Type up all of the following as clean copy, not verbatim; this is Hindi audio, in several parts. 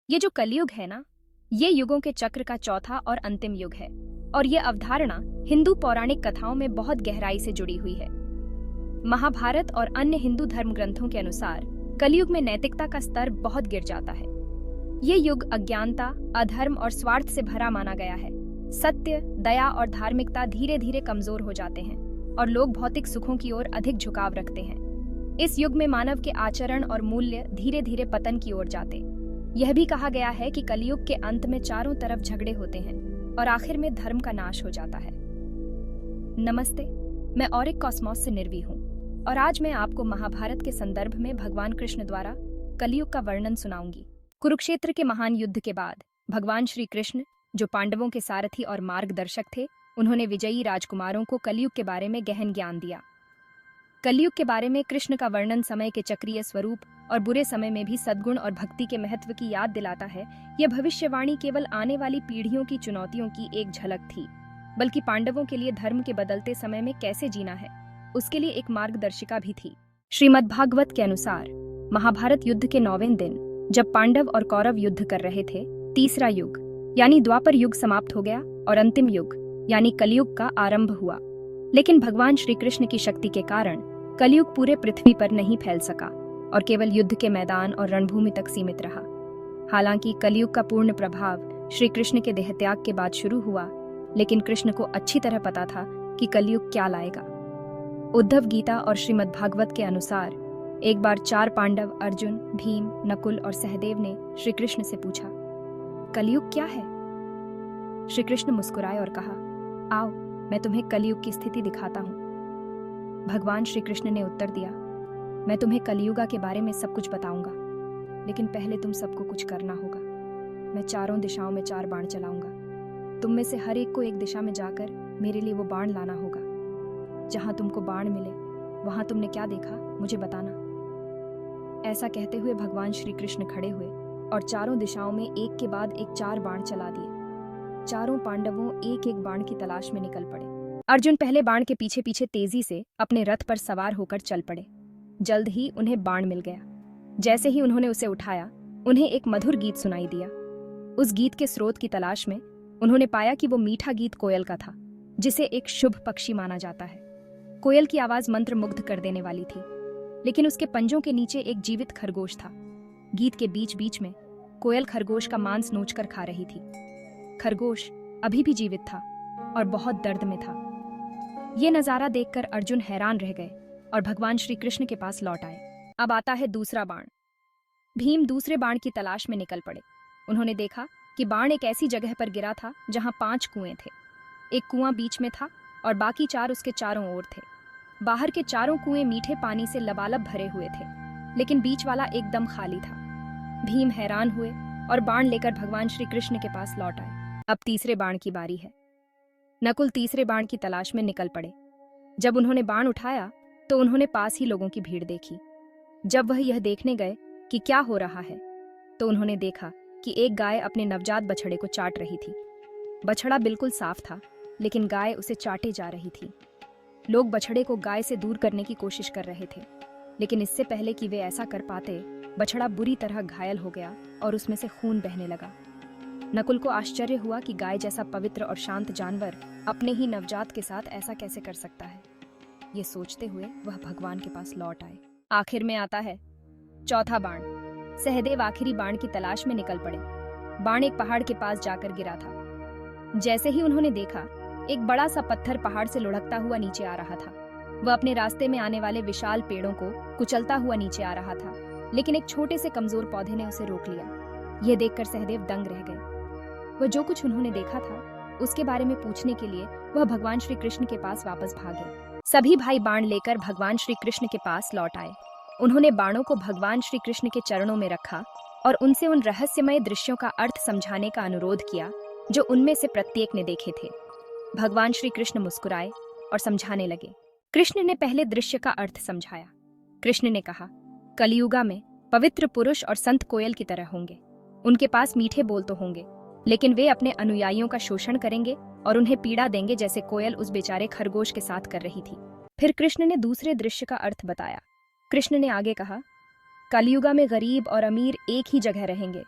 ये जो कलयुग है ना, ये युगों के चक्र का चौथा और अंतिम युग है। और ये अवधारणा हिंदू पौराणिक कथाओं में बहुत गहराई से जुड़ी हुई है। महाभारत और अन्य हिंदू धर्म ग्रंथों के अनुसार कलयुग में नैतिकता का स्तर बहुत गिर जाता है। ये युग अज्ञानता, अधर्म और स्वार्थ से भरा माना गया है। सत्य, दया और धार्मिकता धीरे धीरे कमजोर हो जाते हैं और लोग भौतिक सुखों की ओर अधिक झुकाव रखते हैं। इस युग में मानव के आचरण और मूल्य धीरे धीरे पतन की ओर जाते। यह भी कहा गया है कि कलयुग के अंत में चारों तरफ झगड़े होते हैं और आखिर में धर्म का नाश हो जाता है। नमस्ते, मैं ऑरिक कॉस्मॉस से निर्वी हूँ और आज मैं आपको महाभारत के संदर्भ में भगवान कृष्ण द्वारा कलयुग का वर्णन सुनाऊंगी। कुरुक्षेत्र के महान युद्ध के बाद भगवान श्री कृष्ण, जो पांडवों के सारथी और मार्गदर्शक थे, उन्होंने विजयी राजकुमारों को कलयुग के बारे में गहन ज्ञान दिया। कलयुग के बारे में कृष्ण का वर्णन समय के चक्रीय स्वरूप और बुरे समय में भी सद्गुण और भक्ति के महत्व की याद दिलाता है। यह भविष्यवाणी केवल आने वाली पीढ़ियों की चुनौतियों की एक झलक थी, बल्कि पांडवों के लिए धर्म के बदलते समय में कैसे जीना है, उसके लिए एक मार्गदर्शिका भी थी। श्रीमद्भागवत के अनुसार महाभारत युद्ध के 9वें दिन, जब पांडव और कौरव युद्ध कर रहे थे, तीसरा युग यानी द्वापर युग समाप्त हो गया और अंतिम युग यानी कलयुग का आरंभ हुआ। लेकिन भगवान श्री कृष्ण की शक्ति के कारण कलयुग पूरे पृथ्वी पर नहीं फैल सका और केवल युद्ध के मैदान और रणभूमि तक सीमित रहा। हालांकि कलयुग का पूर्ण प्रभाव श्री कृष्ण के देहत्याग के बाद शुरू हुआ, लेकिन कृष्ण को अच्छी तरह पता था कि कलयुग क्या लाएगा। उद्धव गीता और श्रीमद्भागवत के अनुसार एक बार 4 पांडव अर्जुन, भीम, नकुल और सहदेव ने श्री कृष्ण से पूछा, कलयुग क्या है? श्री कृष्ण मुस्कुराए और कहा, आओ, मैं तुम्हें कलयुग की स्थिति दिखाता हूँ। भगवान श्री कृष्ण ने उत्तर दिया, मैं तुम्हें कलयुगा के बारे में सब कुछ बताऊंगा, लेकिन पहले तुम सबको कुछ करना होगा। मैं चारों दिशाओं में 4 बाण चलाऊंगा। तुम में से हर एक को एक दिशा में जाकर मेरे लिए वो बाण लाना होगा। जहां तुमको बाण मिले वहां तुमने क्या देखा, मुझे बताना। ऐसा कहते हुए भगवान श्री कृष्ण खड़े हुए और चारों दिशाओं में एक के बाद एक 4 बाण चला दिए। चारों पांडवों एक एक बाण की तलाश में निकल पड़े। अर्जुन पहले बाण के पीछे पीछे तेजी से अपने रथ पर सवार होकर चल पड़े। जल्द ही उन्हें बाण मिल गया। जैसे ही उन्होंने उसे उठाया, उन्हें एक मधुर गीत सुनाई दिया। उस गीत के स्रोत की तलाश में उन्होंने पाया कि वो मीठा गीत कोयल का था, जिसे एक शुभ पक्षी माना जाता है। कोयल की आवाज मंत्र मुग्ध कर देने वाली थी, लेकिन उसके पंजों के नीचे एक जीवित खरगोश था। गीत के बीच बीच में कोयल खरगोश का मांस नोचकर खा रही थी। खरगोश अभी भी जीवित था और बहुत दर्द में था। ये नजारा देखकर अर्जुन हैरान रह गए और भगवान श्री कृष्ण के पास लौट आए। अब आता है दूसरा बाण। भीम दूसरे बाण की तलाश में निकल पड़े। उन्होंने देखा कि बाण एक ऐसी जगह पर गिरा था जहां 5 कुएं थे। एक कुआं बीच में था और बाकी 4 उसके चारों ओर थे। बाहर के चारों कुएं मीठे पानी से लबालब भरे हुए थे, लेकिन बीच वाला एकदम खाली था। भीम हैरान हुए और बाण लेकर भगवान श्री कृष्ण के पास लौट आए। अब तीसरे बाण की बारी है। नकुल तीसरे बाण की तलाश में निकल पड़े। जब उन्होंने बाण उठाया तो उन्होंने पास ही लोगों की भीड़ देखी। जब वह यह देखने गए कि क्या हो रहा है, तो उन्होंने देखा कि एक गाय अपने नवजात बछड़े को चाट रही थी। बछड़ा बिल्कुल साफ था, लेकिन गाय उसे चाटे जा रही थी। लोग बछड़े को गाय से दूर करने की कोशिश कर रहे थे, लेकिन इससे पहले कि वे ऐसा कर पाते, बछड़ा बुरी तरह घायल हो गया और उसमें से खून बहने लगा। नकुल को आश्चर्य हुआ कि गाय जैसा पवित्र और शांत जानवर अपने ही नवजात के साथ ऐसा कैसे कर सकता है। ये सोचते हुए वह भगवान के पास लौट आए। आखिर में आता है चौथा बाण। सहदेव आखिरी बाण की तलाश में निकल पड़े। बाण एक पहाड़ के पास जाकर गिरा था। जैसे ही उन्होंने देखा, एक बड़ा सा पत्थर पहाड़ से लुढ़कता हुआ नीचे आ रहा था। वह अपने रास्ते में आने वाले विशाल पेड़ों को कुचलता हुआ नीचे आ रहा था, लेकिन एक छोटे से कमजोर पौधे ने उसे रोक लिया। यह देखकर सहदेव दंग रह गए। वह जो कुछ उन्होंने देखा था उसके बारे में पूछने के लिए वह भगवान श्री कृष्ण के पास वापस भागे। सभी भाई बाण लेकर भगवान श्री कृष्ण के पास लौट आए। उन्होंने बाणों को भगवान श्री कृष्ण के चरणों में रखा और उनसे उन रहस्यमय दृश्यों का अर्थ समझाने का अनुरोध किया जो उनमें से प्रत्येक ने देखे थे। भगवान श्री कृष्ण मुस्कुराए और समझाने लगे। कृष्ण ने पहले दृश्य का अर्थ समझाया। कृष्ण ने कहा, कलियुगा में पवित्र पुरुष और संत कोयल की तरह होंगे। उनके पास मीठे बोल तो होंगे, लेकिन वे अपने अनुयायियों का शोषण करेंगे और उन्हें पीड़ा देंगे, जैसे कोयल उस बेचारे खरगोश के साथ कर रही थी। फिर कृष्ण ने दूसरे दृश्य का अर्थ बताया। कृष्ण ने आगे कहा, कलियुगा में गरीब और अमीर एक ही जगह रहेंगे।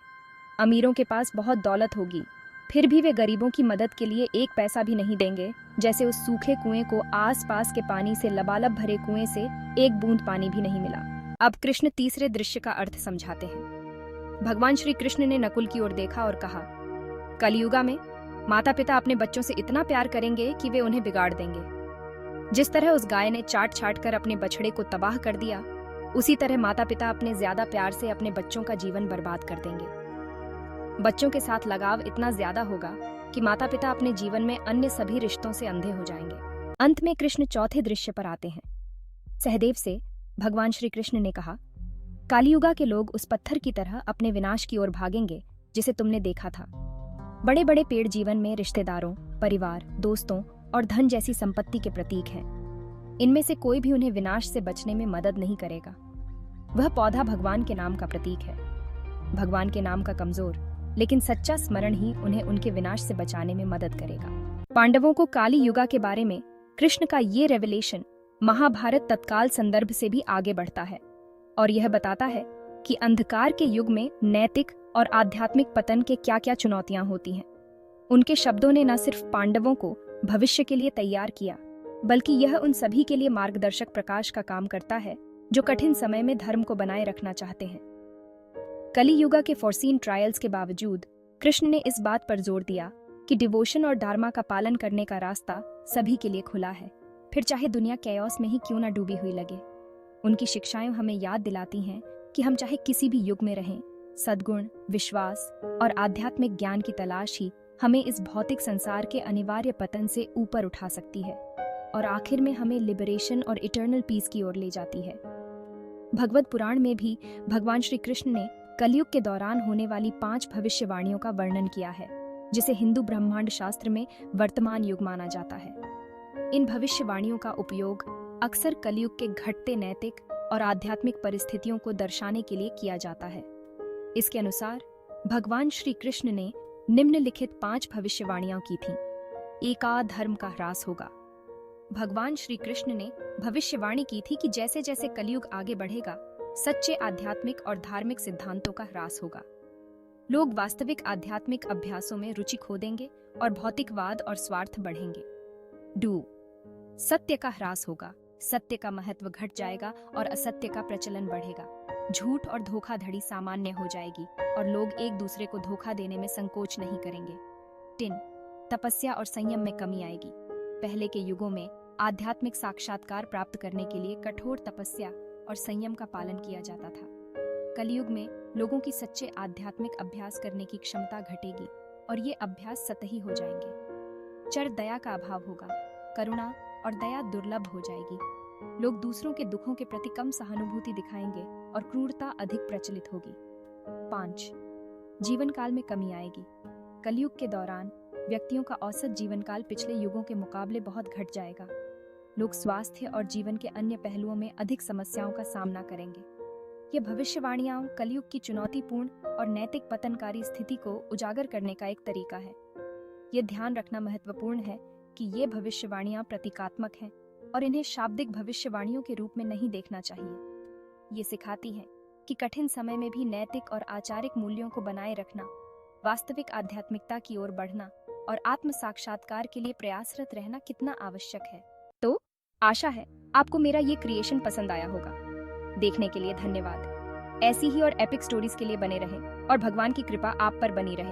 अमीरों के पास बहुत दौलत होगी, फिर भी वे गरीबों की मदद के लिए एक पैसा भी नहीं देंगे, जैसे उस सूखे कुएं को आसपास के पानी से लबालब भरे कुएं से एक बूंद पानी भी नहीं मिला। अब कृष्ण तीसरे दृश्य का अर्थ समझाते हैं। भगवान श्री कृष्ण ने नकुल की ओर देखा और कहा, कलियुगा में माता पिता अपने बच्चों से इतना प्यार करेंगे कि वे उन्हें बिगाड़ देंगे। जिस तरह उस गाय ने चाट छाट कर अपने बछड़े को तबाह कर दिया, उसी तरह माता पिता अपने ज्यादा प्यार से अपने बच्चों का जीवन बर्बाद कर देंगे। बच्चों के साथ लगाव इतना ज्यादा होगा कि माता पिता अपने जीवन में अन्य सभी रिश्तों से अंधे हो जाएंगे। अंत में कृष्ण चौथे दृश्य पर आते हैं। सहदेव से भगवान श्री कृष्ण ने कहा, कालियुगा के लोग उस पत्थर की तरह अपने विनाश की ओर भागेंगे जिसे तुमने देखा था। बड़े बड़े पेड़ जीवन में रिश्तेदारों, परिवार, दोस्तों और धन जैसी संपत्ति के प्रतीक हैं। इनमें से कोई भी उन्हें विनाश से बचने में मदद नहीं करेगा। वह पौधा भगवान के नाम का प्रतीक है। भगवान के नाम का कमजोर लेकिन सच्चा स्मरण ही उन्हें उनके विनाश से बचाने में मदद करेगा। पांडवों को काली युगा के बारे में कृष्ण का ये रेवलेशन महाभारत तत्काल संदर्भ से भी आगे बढ़ता है और यह बताता है कि अंधकार के युग में नैतिक और आध्यात्मिक पतन के क्या क्या चुनौतियां होती हैं। उनके शब्दों ने न सिर्फ पांडवों को भविष्य के लिए तैयार किया, बल्कि यह उन सभी के लिए मार्गदर्शक प्रकाश का काम करता है जो कठिन समय में धर्म को बनाए रखना चाहते हैं। कली युगा के फोर्सीन ट्रायल्स के बावजूद कृष्ण ने इस बात पर जोर दिया कि डिवोशन और धार्मा का पालन करने का रास्ता सभी के लिए खुला है, फिर चाहे दुनिया कैओस में ही क्यों ना डूबी हुई लगे। उनकी शिक्षाएं हमें याद दिलाती हैं कि हम चाहे किसी भी युग में रहें, सद्गुण, विश्वास और आध्यात्मिक ज्ञान की तलाश ही हमें इस भौतिक संसार के अनिवार्य पतन से ऊपर उठा सकती है और आखिर में हमें लिबरेशन और इटर्नल पीस की ओर ले जाती है। भगवत पुराण में भी भगवान श्री कृष्ण ने कलयुग के दौरान होने वाली 5 भविष्यवाणियों का वर्णन किया है, जिसे हिंदू ब्रह्मांड शास्त्र में वर्तमान युग माना जाता है। इन भविष्यवाणियों का उपयोग अक्सर कलयुग के घटते नैतिक और आध्यात्मिक परिस्थितियों को दर्शाने के लिए किया जाता है। इसके अनुसार भगवान श्री कृष्ण ने निम्नलिखित 5 भविष्यवाणियां की थीं। एका धर्म का ह्रास होगा। भगवान श्री कृष्ण ने भविष्यवाणी की थी कि जैसे जैसे कलयुग आगे बढ़ेगा, सच्चे आध्यात्मिक और धार्मिक सिद्धांतों का ह्रास होगा। लोग वास्तविक आध्यात्मिक अभ्यासों में रुचि खो देंगे और भौतिकवाद और स्वार्थ बढ़ेंगे। डू सत्य का ह्रास होगा। सत्य का महत्व घट जाएगा और असत्य का प्रचलन बढ़ेगा। झूठ और धोखाधड़ी सामान्य हो जाएगी और लोग एक दूसरे को धोखा देने में संकोच नहीं करेंगे। टिन तपस्या और संयम में कमी आएगी। पहले के युगों में आध्यात्मिक साक्षात्कार प्राप्त करने के लिए कठोर तपस्या और संयम का पालन किया जाता था। कलयुग में लोगों की सच्चे आध्यात्मिक अभ्यास करने की क्षमता घटेगी और ये अभ्यास सतही हो जाएंगे। चर दया का अभाव होगा। करुणा और दया दुर्लभ हो जाएगी। लोग दूसरों के दुखों के प्रति कम सहानुभूति दिखाएंगे और क्रूरता अधिक प्रचलित होगी। 5 जीवन काल में कमी आएगी। कलयुग के दौरान व्यक्तियों का औसत जीवन काल पिछले युगों के मुकाबले बहुत घट जाएगा। लोग स्वास्थ्य और जीवन के अन्य पहलुओं में अधिक समस्याओं का सामना करेंगे। ये भविष्यवाणियां कलयुग की चुनौतीपूर्ण और नैतिक पतनकारी स्थिति को उजागर करने का एक तरीका है। ये ध्यान रखना महत्वपूर्ण है कि ये भविष्यवाणियां प्रतीकात्मक हैं और इन्हें शाब्दिक भविष्यवाणियों के रूप में नहीं देखना चाहिए। ये सिखाती हैं कि कठिन समय में भी नैतिक और आचारिक मूल्यों को बनाए रखना, वास्तविक आध्यात्मिकता की ओर बढ़ना और आत्म साक्षात्कार के लिए प्रयासरत रहना कितना आवश्यक है। तो आशा है आपको मेरा ये क्रिएशन पसंद आया होगा। देखने के लिए धन्यवाद। ऐसी ही और एपिक स्टोरीज के लिए बने रहें और भगवान की कृपा आप पर बनी रहे।